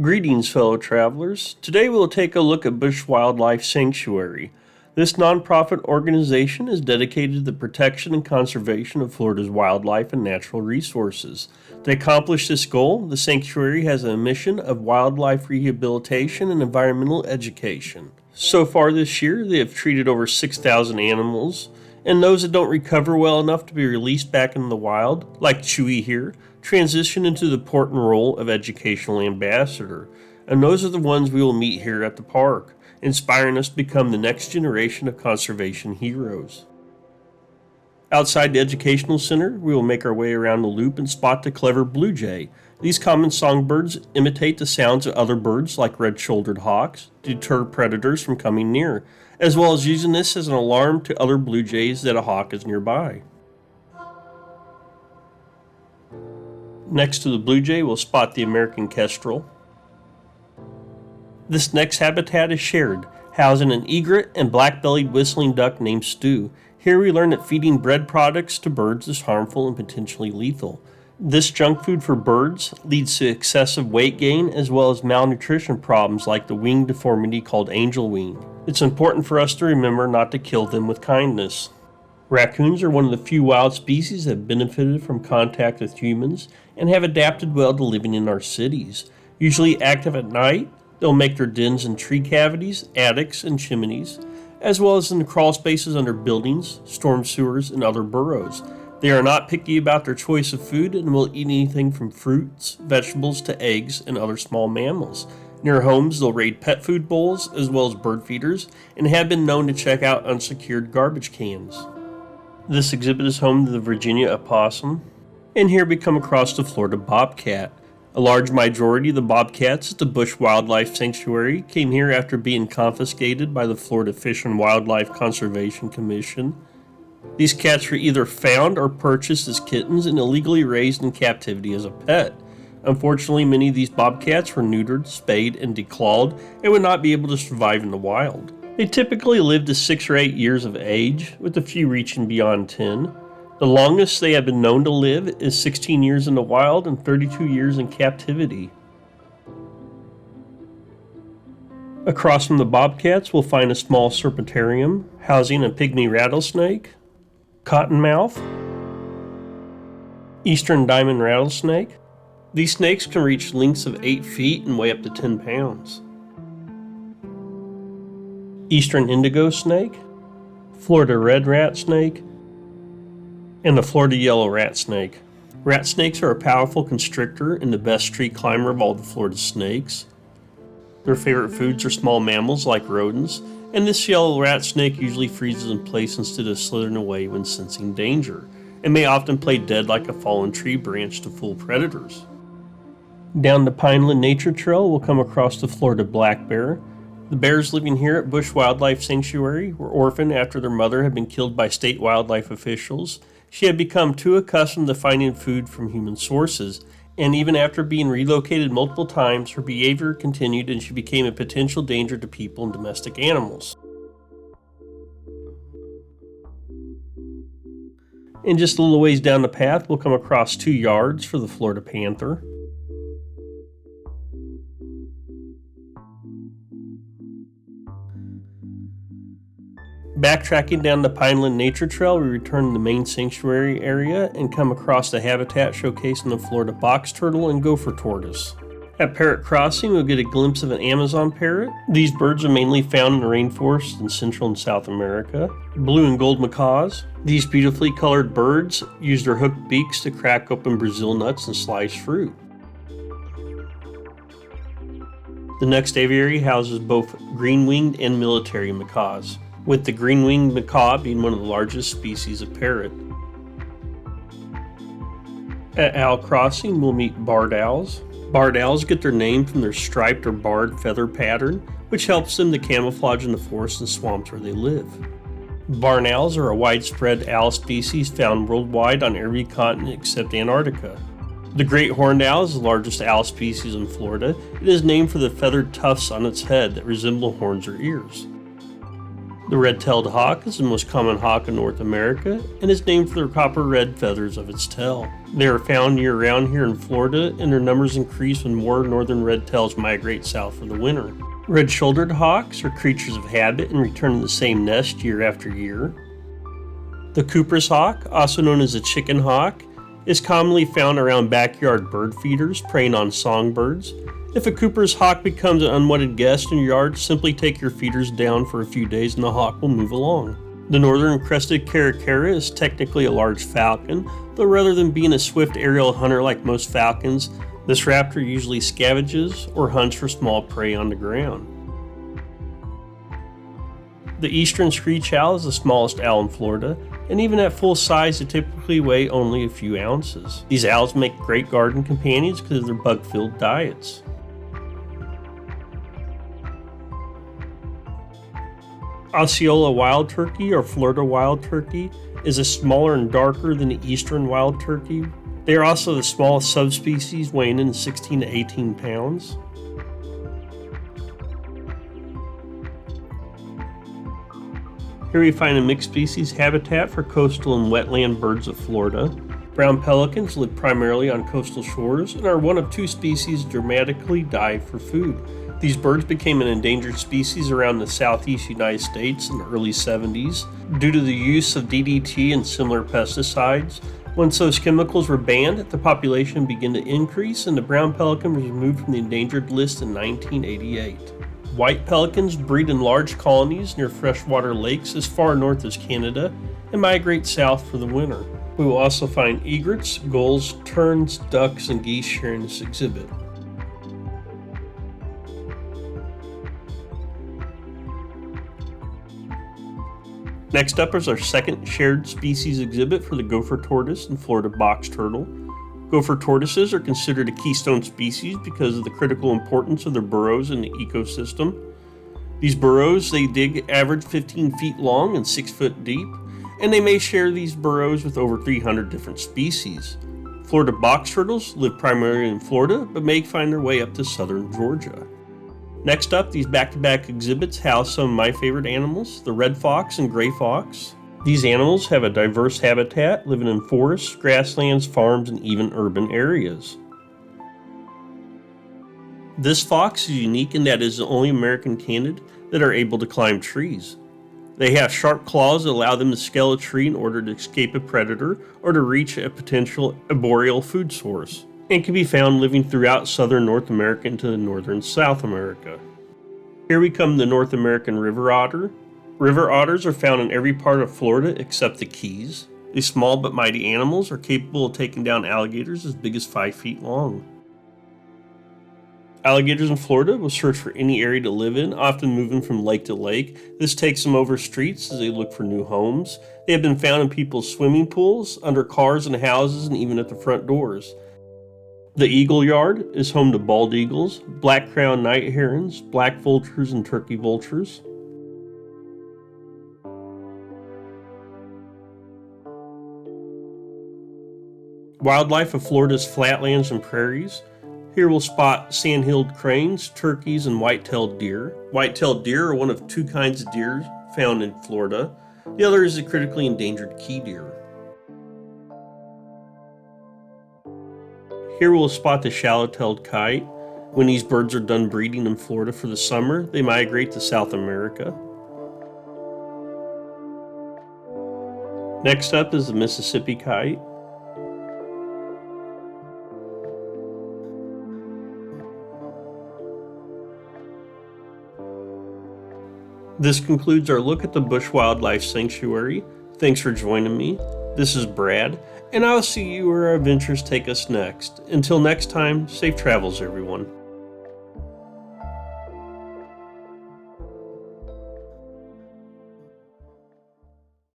Greetings, fellow travelers. Today we'll take a look at Busch Wildlife Sanctuary. This nonprofit organization is dedicated to the protection and conservation of Florida's wildlife and natural resources. To accomplish this goal, the sanctuary has a mission of wildlife rehabilitation and environmental education. So far this year, they have treated over 6,000 animals, and those that don't recover well enough to be released back into the wild, like Chewy here, transition into the important role of educational ambassador. And those are the ones we will meet here at the park, inspiring us to become the next generation of conservation heroes. Outside the educational center, we will make our way around the loop and spot the clever blue jay. These common songbirds imitate the sounds of other birds like red-shouldered hawks to deter predators from coming near, as well as using this as an alarm to other blue jays that a hawk is nearby. Next to the blue jay, we'll spot the American kestrel. This next habitat is shared, housing an egret and black-bellied whistling duck named Stu. Here we learn that feeding bread products to birds is harmful and potentially lethal. This junk food for birds leads to excessive weight gain as well as malnutrition problems like the wing deformity called angel wing. It's important for us to remember not to kill them with kindness. Raccoons are one of the few wild species that have benefited from contact with humans and have adapted well to living in our cities. Usually active at night, they'll make their dens in tree cavities, attics, and chimneys, as well as in the crawl spaces under buildings, storm sewers, and other burrows. They are not picky about their choice of food and will eat anything from fruits, vegetables, to eggs and other small mammals. Near homes, they'll raid pet food bowls as well as bird feeders and have been known to check out unsecured garbage cans. This exhibit is home to the Virginia opossum, and here we come across the Florida bobcat. A large majority of the bobcats at the Busch Wildlife Sanctuary came here after being confiscated by the Florida Fish and Wildlife Conservation Commission. These cats were either found or purchased as kittens and illegally raised in captivity as a pet. Unfortunately, many of these bobcats were neutered, spayed, and declawed and would not be able to survive in the wild. They typically live to 6 or 8 years of age, with a few reaching beyond 10. The longest they have been known to live is 16 years in the wild and 32 years in captivity. Across from the bobcats, we'll find a small serpentarium housing a pygmy rattlesnake, cottonmouth, eastern diamond rattlesnake. These snakes can reach lengths of 8 feet and weigh up to 10 pounds. Eastern indigo snake, Florida red rat snake, and the Florida yellow rat snake. Rat snakes are a powerful constrictor and the best street climber of all the Florida snakes. Their favorite foods are small mammals like rodents, and this yellow rat snake usually freezes in place instead of slithering away when sensing danger, and may often play dead like a fallen tree branch to fool predators. Down the Pineland Nature Trail, we'll come across the Florida black bear. The bears living here at Busch Wildlife Sanctuary were orphaned after their mother had been killed by state wildlife officials. She had become too accustomed to finding food from human sources, and even after being relocated multiple times, her behavior continued and she became a potential danger to people and domestic animals. And just a little ways down the path, we'll come across 2 yards for the Florida panther. Backtracking down the Pineland Nature Trail, we return to the main sanctuary area and come across the habitat showcasing the Florida box turtle and gopher tortoise. At Parrot Crossing, we'll get a glimpse of an Amazon parrot. These birds are mainly found in the rainforests in Central and South America. Blue and gold macaws. These beautifully colored birds use their hooked beaks to crack open Brazil nuts and slice fruit. The next aviary houses both green-winged and military macaws, with the green-winged macaw being one of the largest species of parrot. At Owl Crossing, we'll meet barred owls. Barred owls get their name from their striped or barred feather pattern, which helps them to camouflage in the forests and swamps where they live. Barn owls are a widespread owl species found worldwide on every continent except Antarctica. The great horned owl is the largest owl species in Florida. It is named for the feathered tufts on its head that resemble horns or ears. The red-tailed hawk is the most common hawk in North America and is named for the copper-red feathers of its tail. They are found year-round here in Florida, and their numbers increase when more northern red-tails migrate south for the winter. Red-shouldered hawks are creatures of habit and return to the same nest year after year. The Cooper's hawk, also known as the chicken hawk, is commonly found around backyard bird feeders preying on songbirds. If a Cooper's hawk becomes an unwanted guest in your yard, simply take your feeders down for a few days and the hawk will move along. The northern crested caracara is technically a large falcon, though rather than being a swift aerial hunter like most falcons, this raptor usually scavenges or hunts for small prey on the ground. The eastern screech owl is the smallest owl in Florida, and even at full size they typically weigh only a few ounces. These owls make great garden companions because of their bug-filled diets. Osceola wild turkey, or Florida wild turkey, is a smaller and darker than the eastern wild turkey. They are also the smallest subspecies, weighing in 16 to 18 pounds. Here we find a mixed species habitat for coastal and wetland birds of Florida. Brown pelicans live primarily on coastal shores and are one of two species dramatically dive for food. These birds became an endangered species around the southeast United States in the early 70s due to the use of DDT and similar pesticides. Once those chemicals were banned, the population began to increase and the brown pelican was removed from the endangered list in 1988. White pelicans breed in large colonies near freshwater lakes as far north as Canada and migrate south for the winter. We will also find egrets, gulls, terns, ducks, and geese sharing this exhibit. Next up is our second shared species exhibit for the gopher tortoise and Florida box turtle. Gopher tortoises are considered a keystone species because of the critical importance of their burrows in the ecosystem. These burrows they dig average 15 feet long and 6 foot deep, and they may share these burrows with over 300 different species. Florida box turtles live primarily in Florida, but may find their way up to southern Georgia. Next up, these back-to-back exhibits house some of my favorite animals, the red fox and gray fox. These animals have a diverse habitat, living in forests, grasslands, farms, and even urban areas. This fox is unique in that it is the only American canid that are able to climb trees. They have sharp claws that allow them to scale a tree in order to escape a predator or to reach a potential arboreal food source, and can be found living throughout southern North America into northern South America. Here we come to the North American river otter. River otters are found in every part of Florida except the Keys. These small but mighty animals are capable of taking down alligators as big as 5 feet long. Alligators in Florida will search for any area to live in, often moving from lake to lake. This takes them over streets as they look for new homes. They have been found in people's swimming pools, under cars and houses, and even at the front doors. The eagle yard is home to bald eagles, black-crowned night herons, black vultures, and turkey vultures. Wildlife of Florida's flatlands and prairies. Here we'll spot sand-hilled cranes, turkeys, and white-tailed deer. White-tailed deer are one of two kinds of deer found in Florida. The other is the critically endangered key deer. Here we'll spot the shallow-tailed kite. When these birds are done breeding in Florida for the summer, they migrate to South America. Next up is the Mississippi kite. This concludes our look at the Busch Wildlife Sanctuary. Thanks for joining me. This is Brad, and I'll see you where our adventures take us next. Until next time, safe travels, everyone.